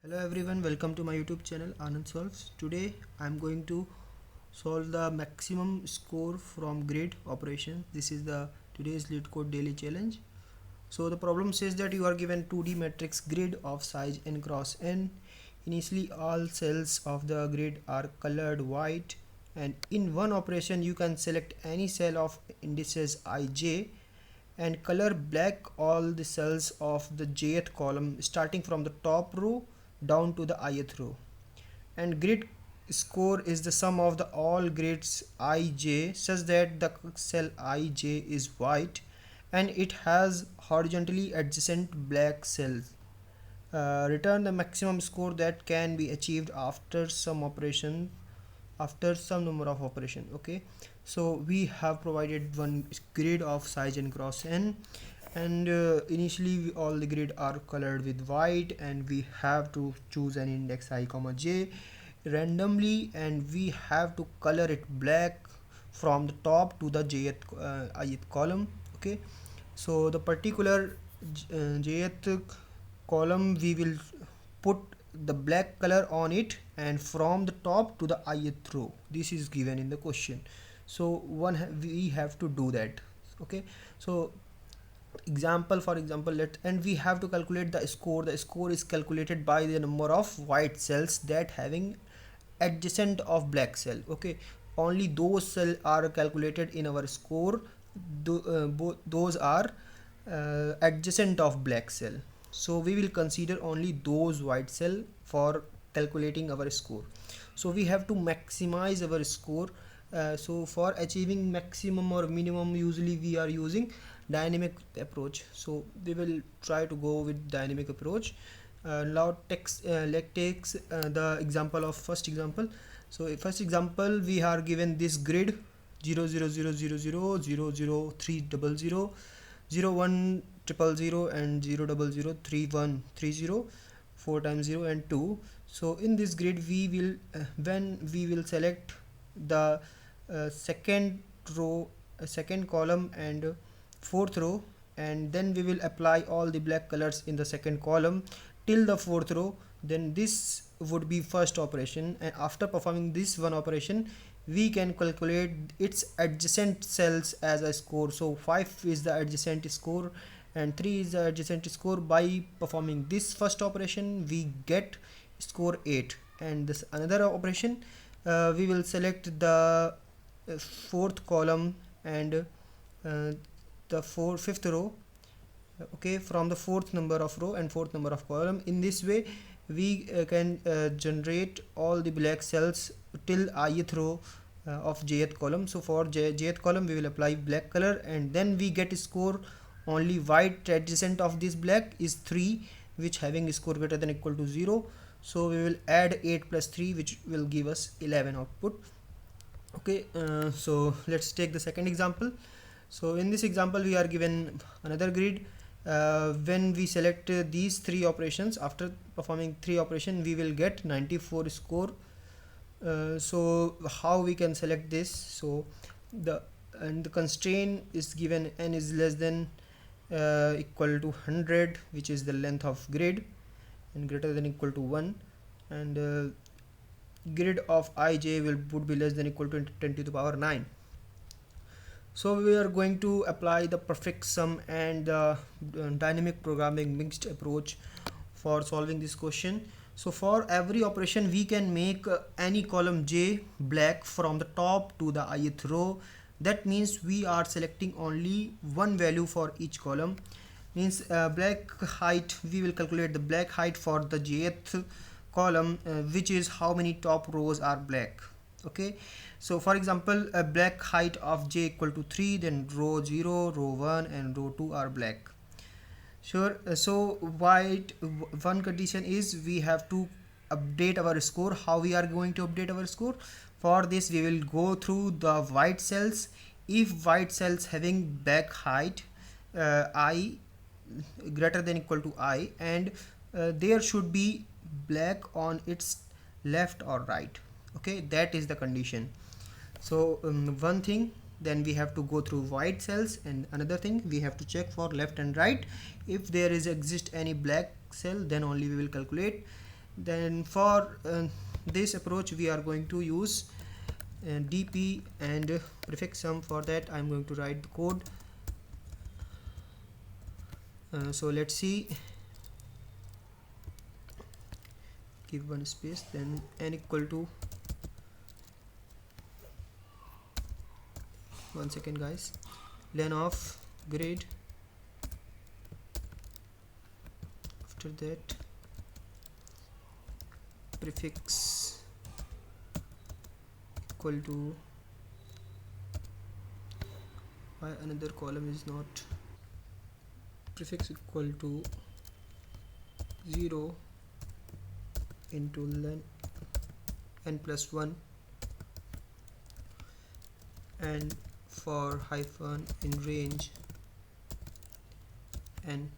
Hello everyone, welcome to my YouTube channel Anand Solves. Today I am going to solve the maximum score from grid operations. This is the today's LeetCode Daily Challenge. So the problem says that you are given 2D matrix grid of size n cross n. Initially all cells of the grid are colored white, and in one operation you can select any cell of indices ij and color black all the cells of the jth column starting from the top row down to the ith row. And grid score is the sum of the all grids ij such that the cell ij is white and it has horizontally adjacent black cells. Return the maximum score that can be achieved after some number of operation. Okay, so we have provided one grid of size n cross n, and initially all the grid are colored with white, and we have to choose an index I comma j randomly, and we have to color it black from the top to the ith column. Okay, so the particular jth column we will put the black color on it, and from the top to the ith row. This is given in the question, so we have to do that. Okay, so for example, and we have to calculate the score. The score is calculated by the number of white cells that having adjacent of black cell. Okay, only those cells are calculated in our score. Those are adjacent of black cell, so we will consider only those white cell for calculating our score. So we have to maximize our score. So for achieving maximum or minimum, usually we are using dynamic approach, so we will try to go with dynamic approach. Now takes the example of first example. So first example, we are given this grid 0 0 0 0 0 0 0 3 0 0 0 1 0 0 and 0 0 0 3 1 3 0 4 times 0 and 2. So in this grid we will when we will select the second row, second column and fourth row, and then we will apply all the black colors in the second column till the fourth row. Then this would be first operation, and after performing this one operation we can calculate its adjacent cells as a score. So 5 is the adjacent score and 3 is the adjacent score. By performing this first operation we get score 8, and this another operation we will select the fourth column and the fifth row. Okay, from the fourth number of row and fourth number of column. In this way we can generate all the black cells till ith row of jth column. So for jth column we will apply black color, and then we get score only white adjacent of this black is 3, which having score greater than equal to 0. So we will add 8 plus 3, which will give us 11 output. Okay, so let's take the second example. So in this example we are given another grid. When we select these three operations, after performing 3 operations we will get 94 score. So how we can select this? So the constraint is given n is less than equal to 100, which is the length of grid, and greater than equal to 1, and grid of ij would be less than equal to 10 to the power 9. So we are going to apply the prefix sum and the dynamic programming mixed approach for solving this question. So for every operation we can make any column j black from the top to the ith row. That means we are selecting only one value for each column. Means black height, we will calculate the black height for the jth column, which is how many top rows are black. Okay, so for example, a black height of j equal to 3, then row 0, row 1 and row 2 are black. Sure. So white, one condition is we have to update our score. How we are going to update our score? For this we will go through the white cells. If white cells having black height I greater than equal to I, and there should be black on its left or right. Okay, that is the condition. So one thing, then we have to go through white cells, and another thing we have to check for left and right. If there is exist any black cell, then only we will calculate. Then for this approach we are going to use dp and prefix sum. For that I'm going to write the code. So let's see, give one space, then n equal to, one second guys, len of grid, after that prefix equal to, why another column is not, prefix equal to 0 into len n plus 1, and for hyphen in range n.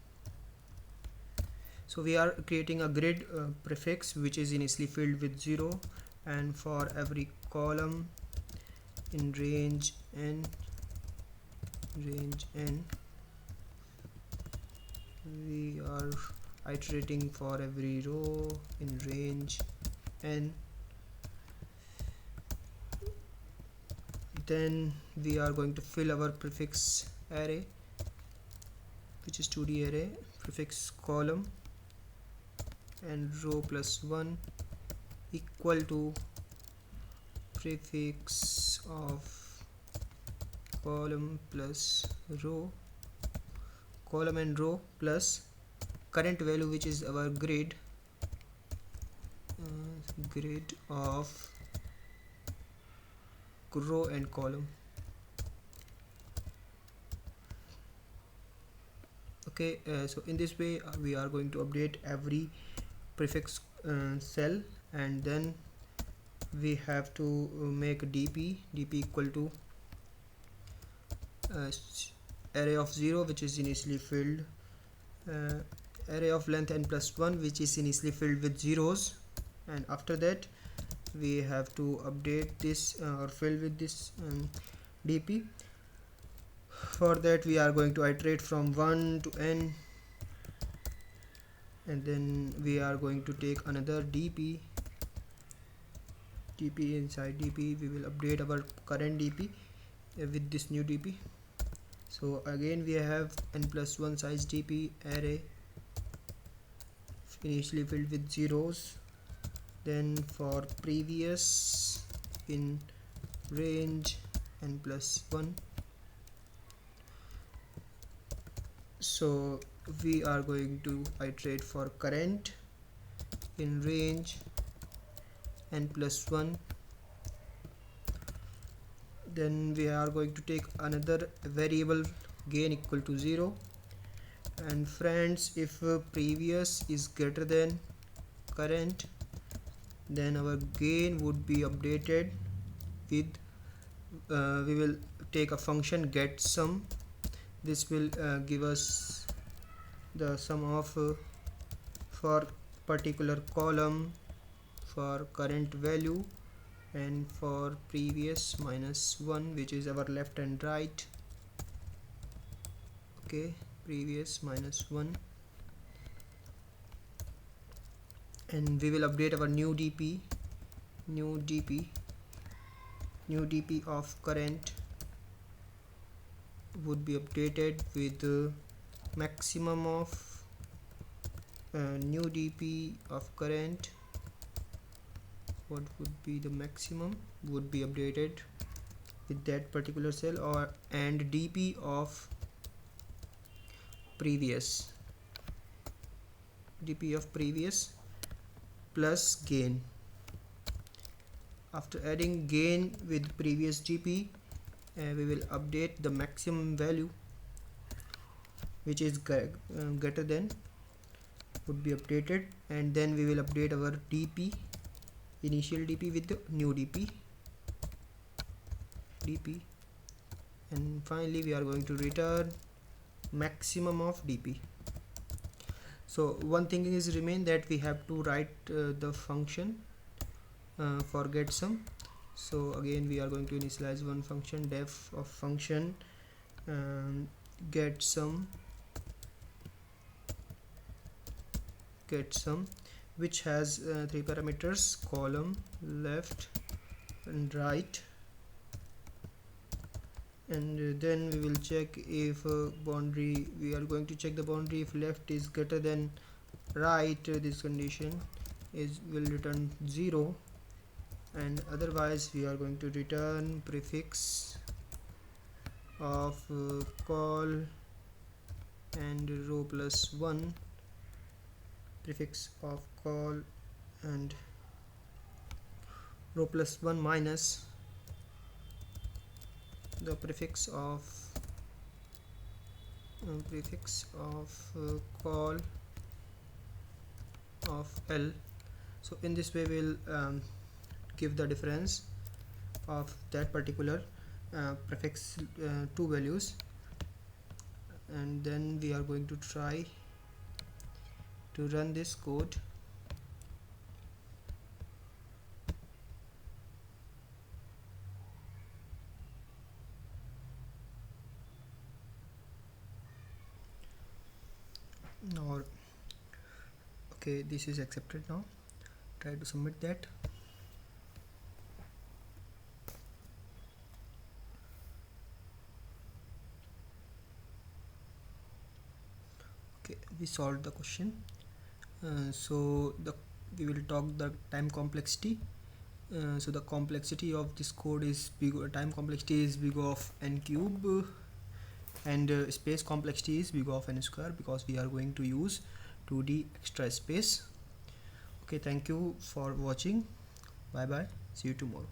So we are creating a grid prefix which is initially filled with 0, and for every column in range n, we are iterating for every row in range n. Then we are going to fill our prefix array, which is 2D array, prefix column and row plus 1 equal to prefix of column plus row, column and row plus current value, which is our grid, grid of row and column. Okay, so in this way we are going to update every prefix cell, and then we have to make dp equal to array of 0 which is initially filled, array of length n plus 1 which is initially filled with zeros, and after that we have to update this or fill with this dp. For that we are going to iterate from 1 to n, and then we are going to take another dp. Inside dp we will update our current dp with this new dp. So again we have n plus 1 size dp array initially filled with zeros, then for previous in range n plus 1. So we are going to iterate for current in range n plus 1. Then we are going to take another variable gain equal to 0, and friends, if previous is greater than current, then our gain would be updated with we will take a function get sum. This will give us the sum of for particular column for current value, and for previous minus 1 which is our left and right. Okay, previous minus 1, and we will update our new dp of current would be updated with maximum of new dp of current. What would be the maximum would be updated with that particular cell, or and dp of previous plus gain. After adding gain with previous dp, we will update the maximum value which is greater than would be updated, and then we will update our dp, initial dp, with the new dp, and finally we are going to return maximum of dp. So one thing is remain, that we have to write the function for get sum. So again we are going to initialize one function, def of function get sum, which has three parameters: column, left and right. And then we will check if boundary, we are going to check the boundary. If left is greater than right, this condition is will return 0, and otherwise we are going to return prefix of call and row plus 1, prefix of call and row plus 1 minus the prefix of call of L. So in this way we'll give the difference of that particular prefix two values, and then we are going to try to run this code. Now okay, this is accepted. Now try to submit that. Okay, we solved the question. So we will talk the time complexity. So the complexity of this code is big. Time complexity is big of n cube, and space complexity is big of n square, because we are going to use 2D extra space. Okay, thank you for watching. Bye bye, see you tomorrow.